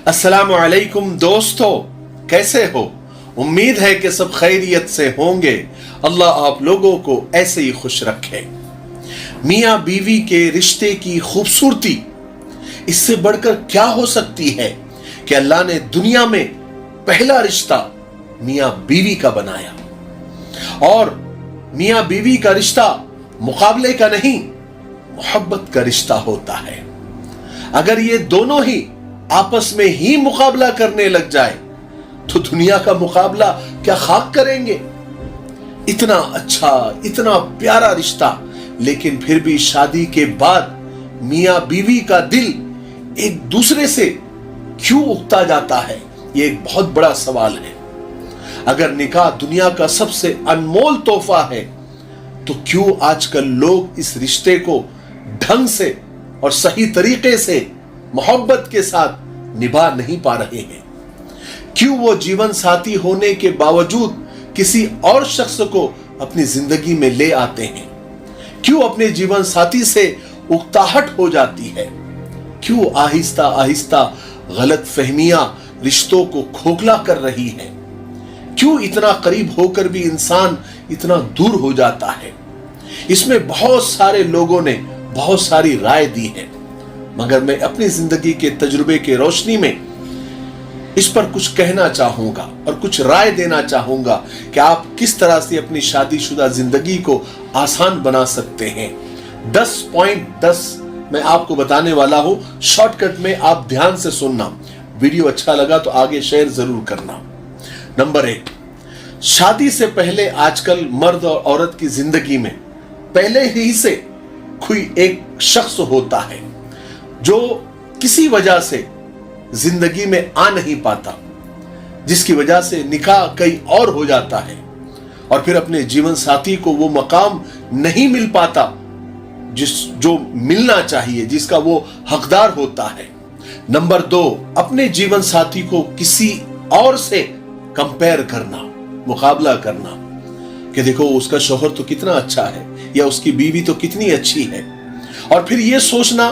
अस्सलामु अलैकुम दोस्तों, कैसे हो? उम्मीद है कि सब खैरियत से होंगे। अल्लाह आप लोगों को ऐसे ही खुश रखे। मियाँ बीवी के रिश्ते की खूबसूरती इससे बढ़कर क्या हो सकती है कि अल्लाह ने दुनिया में पहला रिश्ता मियाँ बीवी का बनाया। और मियाँ बीवी का रिश्ता मुकाबले का नहीं, मोहब्बत का रिश्ता होता है। अगर ये दोनों ही आपस में ही मुकाबला करने लग जाए तो दुनिया का मुकाबला क्या खाक करेंगे। इतना अच्छा, इतना प्यारा रिश्ता, लेकिन फिर भी शादी के बाद मियाँ बीवी का दिल एक दूसरे से क्यों उगता जाता है, ये एक बहुत बड़ा सवाल है। अगर निकाह दुनिया का सबसे अनमोल तोहफा है तो क्यों आजकल लोग इस रिश्ते को ढंग से और सही तरीके से मोहब्बत के साथ निभा नहीं पा रहे हैं? क्यों वो जीवन साथी होने के बावजूद किसी और शख्स को अपनी जिंदगी में ले आते हैं? क्यों अपने जीवन साथी से उकताहट हो जाती है? क्यों आहिस्ता आहिस्ता गलत फहमियां रिश्तों को खोखला कर रही हैं? क्यों इतना करीब होकर भी इंसान इतना दूर हो जाता है? इसमें बहुत सारे लोगों ने बहुत सारी राय दी है, मगर मैं अपनी जिंदगी के तजुर्बे के रोशनी में इस पर कुछ कहना चाहूंगा और कुछ राय देना चाहूंगा कि आप किस तरह से अपनी शादीशुदा जिंदगी को आसान बना सकते हैं। 10.10 मैं आपको बताने वाला हूं, शॉर्टकट में आप ध्यान से सुनना। वीडियो अच्छा लगा तो आगे शेयर जरूर करना। नंबर 1, शादी से पहले आजकल मर्द और औरत की जिंदगी में पहले ही से कोई एक शख्स होता है जो किसी वजह से जिंदगी में आ नहीं पाता, जिसकी वजह से निकाह कहीं और हो जाता है और फिर अपने जीवन साथी को वो मकाम नहीं मिल पाता जो मिलना चाहिए, जिसका वो हकदार होता है। नंबर 2, अपने जीवन साथी को किसी और से कंपेयर करना, मुकाबला करना कि देखो उसका शौहर तो कितना अच्छा है या उसकी बीवी तो कितनी अच्छी है, और फिर ये सोचना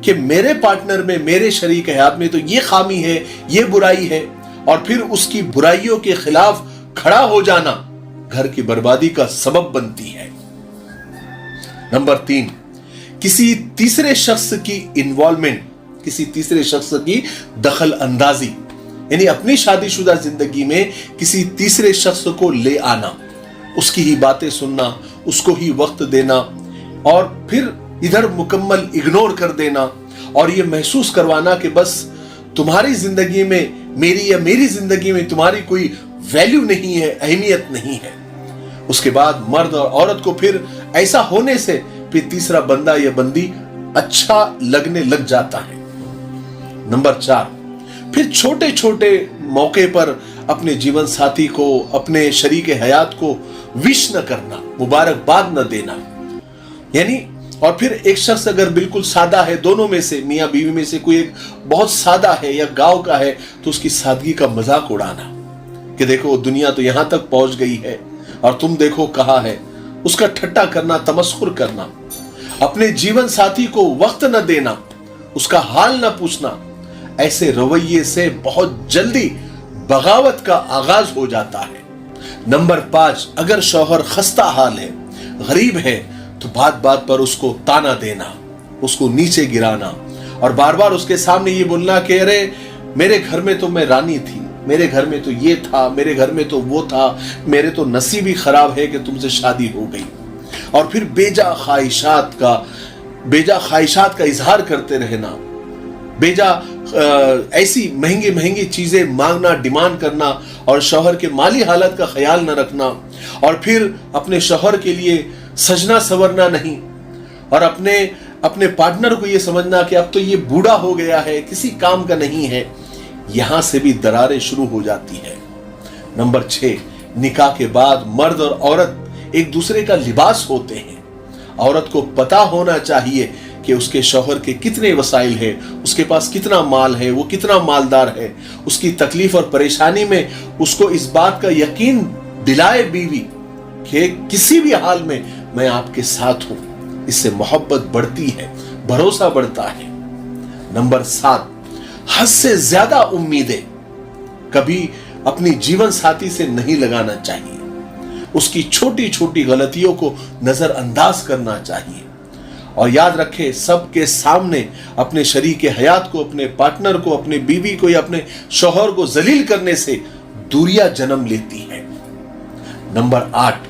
कि मेरे पार्टनर में, मेरे शरीक हयात में तो ये खामी है, ये बुराई है, और फिर उसकी बुराइयों के खिलाफ खड़ा हो जाना घर की बर्बादी का सबब बनती है। नंबर 3, किसी तीसरे शख्स की इन्वॉल्वमेंट, किसी तीसरे शख्स की दखल अंदाजी, यानी अपनी शादीशुदा जिंदगी में किसी तीसरे शख्स को ले आना, उसकी ही बातें सुनना, उसको ही वक्त देना और फिर इधर मुकम्मल इग्नोर कर देना और ये महसूस करवाना कि बस तुम्हारी जिंदगी में मेरी या मेरी जिंदगी में तुम्हारी कोई वैल्यू नहीं है, अहमियत नहीं है। उसके बाद मर्द और औरत को फिर ऐसा होने से फिर तीसरा बंदा या बंदी अच्छा लगने लग जाता है। नंबर 4, फिर छोटे छोटे मौके पर अपने जीवन साथी को, अपने शरीक हयात को विश न करना, मुबारकबाद न देना। यानी और फिर एक शख्स अगर बिल्कुल सादा है, दोनों में से मियाँ बीवी में से कोई एक बहुत सादा है या गांव का है, तो उसकी सादगी का मजाक उड़ाना कि देखो दुनिया तो यहां तक पहुंच गई है और तुम देखो कहां है, उसका ठट्टा करना, तमस्खुर करना, अपने जीवन साथी को वक्त न देना, उसका हाल न पूछना। ऐसे रवैये से बहुत जल्दी बगावत का आगाज हो जाता है। नंबर 5, अगर शौहर खस्ता हाल है, गरीब है, तो बात बात पर उसको ताना देना, उसको नीचे गिराना और बार बार उसके सामने ये बोलना कि अरे मेरे घर में तो मैं रानी थी, मेरे घर में तो ये था, मेरे घर में तो वो था, मेरे तो नसीब ही खराब है कि तुमसे शादी हो गई। और फिर बेजा ख्वाहिशात का इजहार करते रहना, बेजा ऐसी महंगी महंगी चीजें मांगना, डिमांड करना और शौहर के माली हालत का ख्याल न रखना, और फिर अपने शौहर के लिए सजना सवरना नहीं, और अपने पार्टनर को यह समझना कि अब तो ये बूढ़ा हो गया है, किसी काम का नहीं है। यहां से भी दरारें शुरू हो जाती है। नंबर 6, निकाह के बाद मर्द और औरत एक दूसरे का लिबास होते हैं। औरत को पता होना चाहिए कि उसके शौहर के कितने वसाइल है, उसके पास कितना माल है, वो कितना मालदार है। उसकी तकलीफ और परेशानी में उसको इस बात का यकीन दिलाए बीवी कि किसी भी हाल में मैं आपके साथ हूं। इससे मोहब्बत बढ़ती है, भरोसा बढ़ता है। नंबर 7, हद से ज्यादा उम्मीदें कभी अपनी जीवन साथी से नहीं लगाना चाहिए। उसकी छोटी छोटी गलतियों को नजरअंदाज करना चाहिए। और याद रखें, सबके सामने अपने शरीके हयात को, अपने पार्टनर को, अपने बीवी को या अपने शौहर को जलील करने से दूरियां जन्म लेती है। नंबर 8,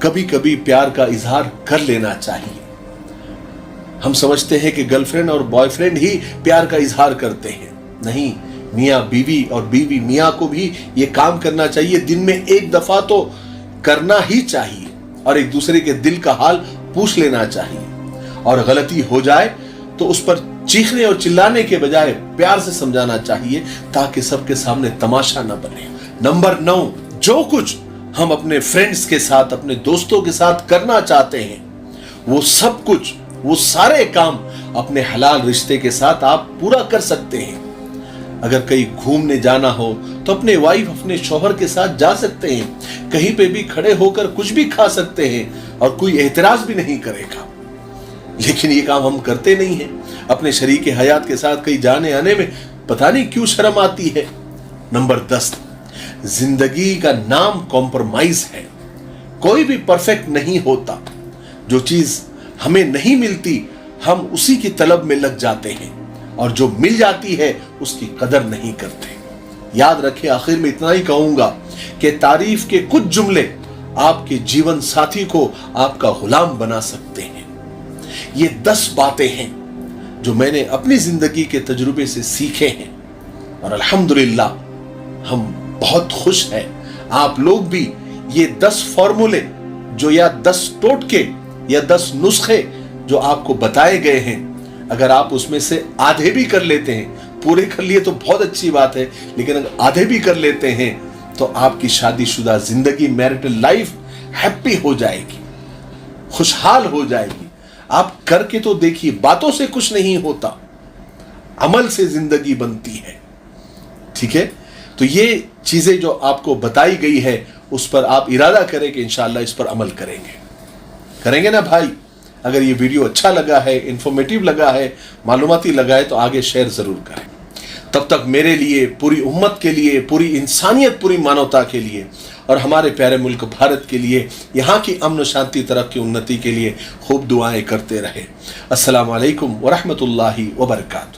कभी कभी प्यार का इजहार कर लेना चाहिए। हम समझते हैं कि गर्लफ्रेंड और बॉयफ्रेंड ही प्यार का इजहार करते हैं। नहीं, मियाँ बीवी और बीवी मियाँ को भी ये काम करना चाहिए। दिन में एक दफा तो करना ही चाहिए और एक दूसरे के दिल का हाल पूछ लेना चाहिए। और गलती हो जाए तो उस पर चीखने और चिल्लाने के बजाय प्यार से समझाना चाहिए, ताकि सबके सामने तमाशा न बने। नंबर 9, जो कुछ हम अपने फ्रेंड्स के साथ, अपने दोस्तों के साथ करना चाहते हैं, वो सब कुछ, वो सारे काम अपने हलाल रिश्ते के साथ आप पूरा कर सकते हैं। अगर कहीं घूमने जाना हो तो अपने वाइफ, अपने शौहर के साथ जा सकते हैं। कहीं पे भी खड़े होकर कुछ भी खा सकते हैं और कोई एतराज भी नहीं करेगा। लेकिन ये काम हम करते नहीं हैं। अपने शरीके हयात के साथ कहीं जाने आने में पता नहीं क्यों शर्म आती है। नंबर 10, जिंदगी का नाम कॉम्प्रोमाइज है। कोई भी परफेक्ट नहीं होता। जो चीज हमें नहीं मिलती, हम उसी की तलब में लग जाते हैं, और जो मिल जाती है उसकी कदर नहीं करते। याद रखें, आखिर में इतना ही कहूंगा कि तारीफ के कुछ जुमले आपके जीवन साथी को आपका गुलाम बना सकते हैं। ये 10 बातें हैं जो मैंने अपनी जिंदगी के तजुर्बे से सीखे हैं, और अल्हम्दुलिल्लाह हम बहुत खुश हैं। आप लोग भी ये 10 फॉर्मूले जो, या 10 टोटके या 10 नुस्खे जो आपको बताए गए हैं, अगर आप उसमें से आधे भी कर लेते हैं, पूरे कर लिए तो बहुत अच्छी बात है, लेकिन अगर आधे भी कर लेते हैं तो आपकी शादीशुदा जिंदगी, मैरिटल लाइफ हैप्पी हो जाएगी, खुशहाल हो जाएगी। आप करके तो देखिए, बातों से कुछ नहीं होता, अमल से जिंदगी बनती है। ठीक है, तो ये चीजें जो आपको बताई गई है उस पर आप इरादा करें कि इंशाअल्लाह इस पर अमल करेंगे ना भाई। अगर ये वीडियो अच्छा लगा है, इंफॉर्मेटिव लगा है, मालूमाती लगा है, तो आगे शेयर जरूर करें। तब तक मेरे लिए, पूरी उम्मत के लिए, पूरी इंसानियत, पूरी मानवता के लिए और हमारे प्यारे मुल्क भारत के लिए, यहाँ की अमन शांति, तरक्की, उन्नति के लिए खूब दुआएं करते रहे। अस्सलामु अलैकुम व रहमतुल्लाहि व बरकातहू।